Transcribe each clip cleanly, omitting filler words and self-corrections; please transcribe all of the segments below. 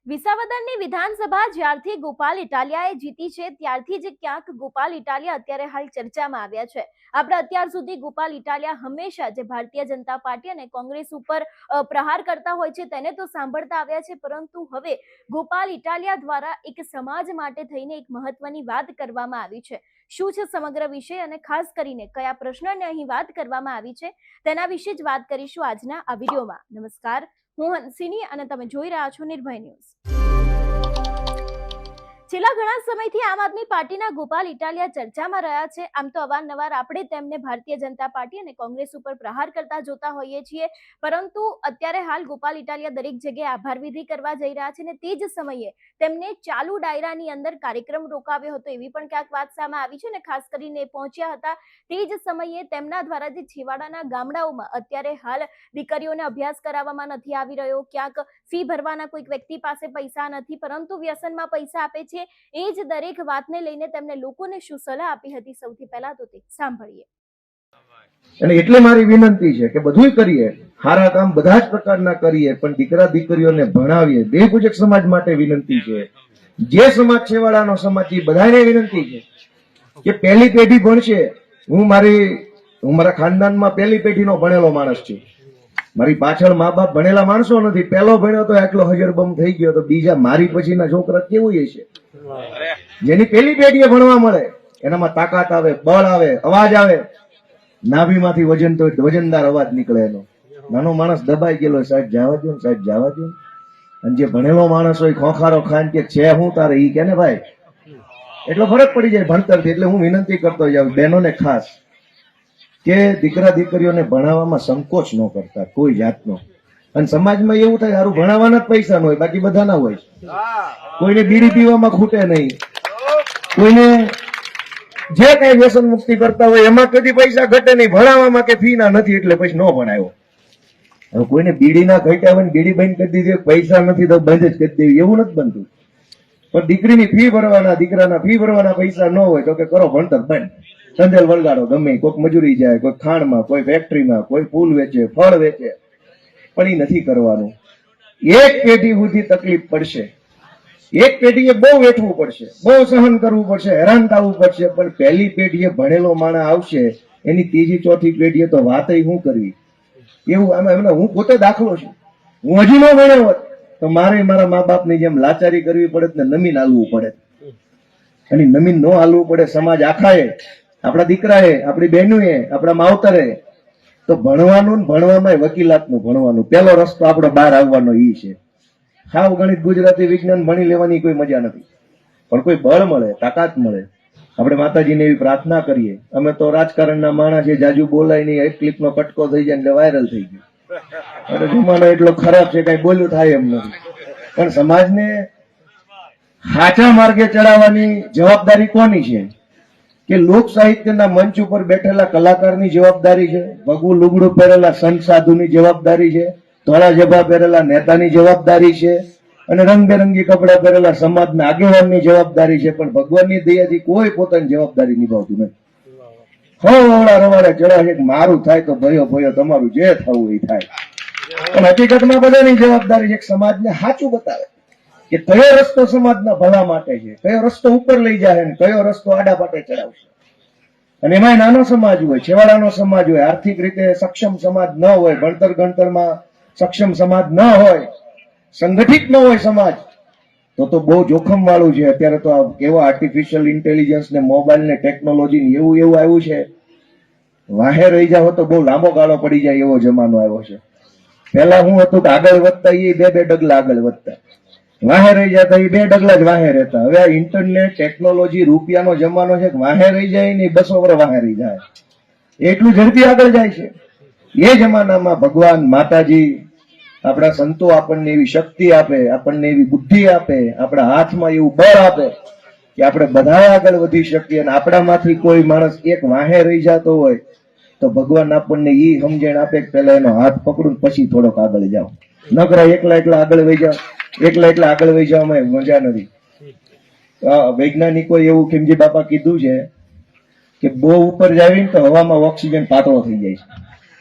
વિસાવદરની વિધાનસભા જ્યારથી ગોપાલ ઇટાલિયાએ જીતી છે ત્યારથી જ ક્યાંક ગોપાલ ઇટાલિયા અત્યારે હાલ ચર્ચામાં આવ્યા છે. આપણે અત્યાર સુધી ગોપાલ ઇટાલિયા હંમેશા જે ભારતીય જનતા પાર્ટી અને કોંગ્રેસ ઉપર પ્રહાર કરતા હોય છે તેને તો સાંભળતા આવ્યા છે, પરંતુ હવે ગોપાલ ઇટાલિયા દ્વારા એક સમાજ માટે થઈને એક મહત્વની વાત કરવામાં આવી છે. શું છે સમગ્ર વિષય અને ખાસ કરીને કયા પ્રશ્નને અહીં વાત કરવામાં આવી છે તેના વિશે જ વાત કરીશું આજના આ વિડીયોમાં. નમસ્કાર, હું હંસિની અને તમે જોઈ રહ્યા છો નિર્ભય ન્યૂઝ. છેલ્લા ઘણા સમયથી આમ આદમી પાર્ટીના ગોપાલ ઇટાલિયા ચર્ચામાં રહ્યા છે. આમ તો અવારનવાર આપણે તેમને ભારતીય જનતા પાર્ટી અને કોંગ્રેસ ઉપર પ્રહાર કરતા જોતા હોઈએ છીએ, પરંતુ અત્યારે હાલ ગોપાલ ઇટાલિયા દરેક જગ્યાએ આભાર વિધિ કરવા જઈ રહ્યા છે અને તે જ સમયે તેમને ચાલુ ડાયરાની અંદર કાર્યક્રમ રોકાવ્યો હતો એવી પણ ક્યાંક વાત સામે આવી છે. અને ખાસ કરીને પહોંચ્યા હતા તે જ સમયે તેમના દ્વારા જે છેવાડાના ગામડાઓમાં અત્યારે હાલ દીકરીઓને અભ્યાસ કરાવવામાં નથી આવી રહ્યો, ક્યાંક ફી ભરવાના કોઈક વ્યક્તિ પાસે પૈસા નથી પરંતુ વ્યસનમાં પૈસા આપે છે, એ જ દરેક વાતને લઈને તેમને લોકોને શું સલાહ આપી હતી સૌથી પહેલા તો તે સાંભળીએ. અને એટલે મારી વિનંતી છે કે બધું કરીએ, સારા કામ બધા જ પ્રકારના કરીએ, પણ દીકરા દીકરીઓને ભણાવીએ. બે પૂજક સમાજ માટે વિનંતી છે, જે સમાજ છેવાડાનો સમાજ એ બધાને વિનંતી છે કે પહેલી પેઢી ભણશે. હું મારા ખાનદાનમાં પહેલી પેઢીનો ભણેલો માણસ છું. મારી પાછળ મા બાપ ભણેલા માણસો નથી. પહેલો ભણ્યો તો આટલો હજરબમ થઈ ગયો તો બીજા મારી પછીના છોકરા કેવું હશે? જેની પહેલી પેઢીએ ભણવા મળે એનામાં તાકાત આવે, બળ આવે, અવાજ આવે. નાભીમાંથી વજન તો વજનદાર અવાજ નીકળે. એનો નાનો માણસ દબાઈ ગયેલો, સાહેબ જવા દો, સાહેબ જવા દો. અને જે ભણેલો માણસ હોય ખોખારો ખાન કે છે હું તારે ઈ કે ને ભાઈ, એટલો ફરક પડી જાય ભણતરથી. એટલે હું વિનંતી કરતો જાઉં બહેનોને ખાસ કે દીકરા દીકરીઓને ભણાવવામાં સંકોચ ન કરતા કોઈ જાતનો. અને સમાજમાં એવું થાય સારું ભણાવવાના જ પૈસા ન હોય, બાકી બધા ના હોય. કોઈને બીડી પીવામાં ખૂટે નહીં, કોઈને જે કઈ વ્યસન મુક્તિ કરતા હોય એમાં કદી પૈસા ઘટે નહીં, ભણાવવામાં કે ફી ના નથી એટલે પછી ન ભણાયો. હવે કોઈને બીડી ના ઘટ્યા હોય બીડી બંધ કરી દીધી, પૈસા નથી તો બંધ જ કરી દેવી, એવું નથી બનતું. પણ દીકરીની ફી ભરવાના, દીકરાના ફી ભરવાના પૈસા ન હોય તો કે કરો ભણતર બંધ, સંદેલ વળગાડો. ગમે કોઈક મજૂરી જાય, કોઈ ખાણમાં, કોઈ ફેક્ટરીમાં, કોઈ ફૂલ વેચે, ફળ વેચે, પણ એ નથી કરવાનું. એક પેઢી સુધી તકલીફ પડશે, એક પેઢીએ બહુ વેઠવું પડશે, બહુ સહન કરવું પડશે, હેરાન થવું પડશે, પણ પહેલી પેઢીએ ભણેલો માણસ આવશે, એની ત્રીજી ચોથી પેઢીએ તો વાત શું કરવી એવું. આમાં હું પોતે દાખલો છું. હું હજી ન ભણ્યો હોત તો મારે મારા મા બાપની જેમ લાચારી કરવી પડે ને નમીન હાલવું પડે. અને નમીન ન હાલવું પડે સમાજ આખાએ, આપણા દીકરાએ, આપણી બહેનોએ, આપણા માવતરે. તો ભણવાનું ને ભણવામાં વકીલાતનું ભણવાનું પહેલો રસ્તો આપણો બહાર આવવાનો ઈ છે. હાવ ગણિત ગુજરાતી વિજ્ઞાન ભણી લેવાની કોઈ મજા નથી, પણ કોઈ બળ મળે, તાકાત મળે. આપણે માતાજીને એવી પ્રાર્થના કરીએ. અમે તો રાજકારણના માણસ છે, જાજુ બોલાય નહીં, એક ક્લિપનો કટકો થઈ જાય એટલે વાયરલ થઈ ગયું. અરે જમાનો એટલો ખરાબ છે કઈ બોલ્યું થાય એમ નથી. પણ સમાજને સાચા માર્ગે ચડાવવાની જવાબદારી કોની છે? કે લોક સાહિત્યના મંચ ઉપર બેઠેલા કલાકારની જવાબદારી છે, ભગવું લુગડું પહેરેલા સંત સાધુની જવાબદારી છે, ધોળા જભા પહેરેલા નેતાની જવાબદારી છે, અને રંગબેરંગી કપડા પહેરેલા સમાજના આગેવાનની જવાબદારી છે. પણ ભગવાનની દયાથી કોઈ પોતાની જવાબદારી નિભાવતું નથી. હવળા રવાડે ચડા છે, મારું થાય તો ભયો ભયો, તમારું જે થવું એ થાય. પણ હકીકતમાં બધાની જવાબદારી છે સમાજને સાચું બતાવે કે કયો રસ્તો સમાજના ભલા માટે છે, કયો રસ્તો ઉપર લઈ જાય ને કયો રસ્તો આડા પાટે ચડાવશે. અને એમાં નાનો સમાજ હોય, છેવાડાનો સમાજ હોય, આર્થિક રીતે સક્ષમ સમાજ ન હોય, ભણતર ગણતરમાં સક્ષમ સમાજ ન હોય, સંગઠિત ન હોય સમાજ, તો બહુ જોખમ વાળું છે. અત્યારે તો કેવો આર્ટિફિશિયલ ઇન્ટેલિજન્સ ને મોબાઈલ ને ટેકનોલોજી ને એવું આવ્યું છે, વાહે રહી જાવ તો બહુ લાંબો ગાળો પડી જાય એવો જમાનો આવ્યો છે. પેલા હું હતું કે આગળ વધતા એ બે ડગલા આગળ વધતા, વાહે રહી જતા એ 2 ડગલા જ વાહે રહેતા. હવે આ ઇન્ટરનેટ ટેકનોલોજી રૂપિયાનો જમાનો છે, વાહે રહી જાય ને 200 વર્ષ વાહે રહી જાય, એટલું ઝડપી આગળ જાય છે. એ જમાનામાં ભગવાન, માતાજી, આપણા સંતો આપણને એવી શક્તિ આપે, આપણને એવી બુદ્ધિ આપે, આપણા હાથમાં એવું બળ આપે કે આપણે બધા આગળ વધી શકીએ. અને આપણામાંથી કોઈ માણસ એક વાહે રહી જતો હોય તો ભગવાન આપણને ઈ સમજણ આપે કે પેલા એનો હાથ પકડું પછી થોડોક આગળ જાઓ. નકરા એકલા આગળ વહી જાઓ, એકલા આગળ વહી જવામાં મજા નથી. વૈજ્ઞાનિકો એવું ખીમજી બાપા કીધું છે કે બહુ ઉપર જાવી તો હવામાં ઓક્સિજન પાતળો થઈ જાય છે,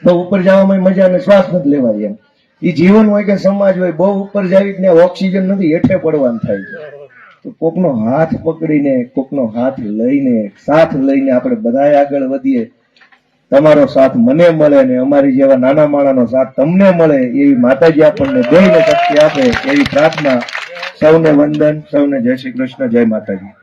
બહુ ઉપર જવામાં મજા ને શ્વાસ નથી લેવાય એમ. એ જીવન હોય કે સમાજ હોય, બહુ ઉપર જાય ને ઓક્સિજન નથી, હેઠે પડવાનું થાય છે. તો કોકનો હાથ પકડીને, કોકનો હાથ લઈને, સાથ લઈને આપણે બધાય આગળ વધીએ. તમારો સાથ મને મળે ને અમારી જેવા નાના માણાનો સાથ તમને મળે, એવી માતાજી આપણને દેહને શક્તિ આપે, એવી પ્રાર્થના. સૌને વંદન, સૌને જય શ્રી કૃષ્ણ, જય માતાજી.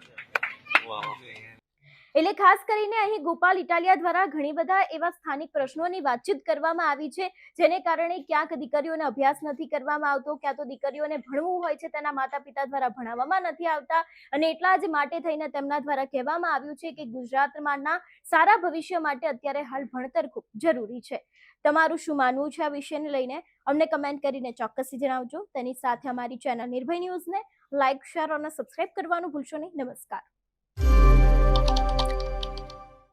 એટલે ખાસ કરીને અહીં ગોપાલ ઇટાલિયા દ્વારા ઘણી બધા એવા સ્થાનિક પ્રશ્નોની વાતચીત કરવામાં આવી છે, જેને કારણે ક્યાંક દીકરીઓને અભ્યાસ નથી કરવામાં આવતો, ક્યાં તો દીકરીઓને ભણવું હોય છે તેના માતા પિતા દ્વારા ભણાવવામાં નથી આવતા, અને એટલા જ માટે થઈને તેમના દ્વારા કહેવામાં આવ્યું છે કે ગુજરાતમાંના સારા ભવિષ્ય માટે અત્યારે હાલ ભણતર ખૂબ જરૂરી છે. તમારું શું માનવું છે આ વિષયને લઈને અમને કમેન્ટ કરીને ચોક્કસથી જણાવજો. તેની સાથે અમારી ચેનલ નિર્ભય ન્યૂઝને લાઇક, શેર અને સબસ્ક્રાઇબ કરવાનું ભૂલશો નહીં. નમસ્કાર.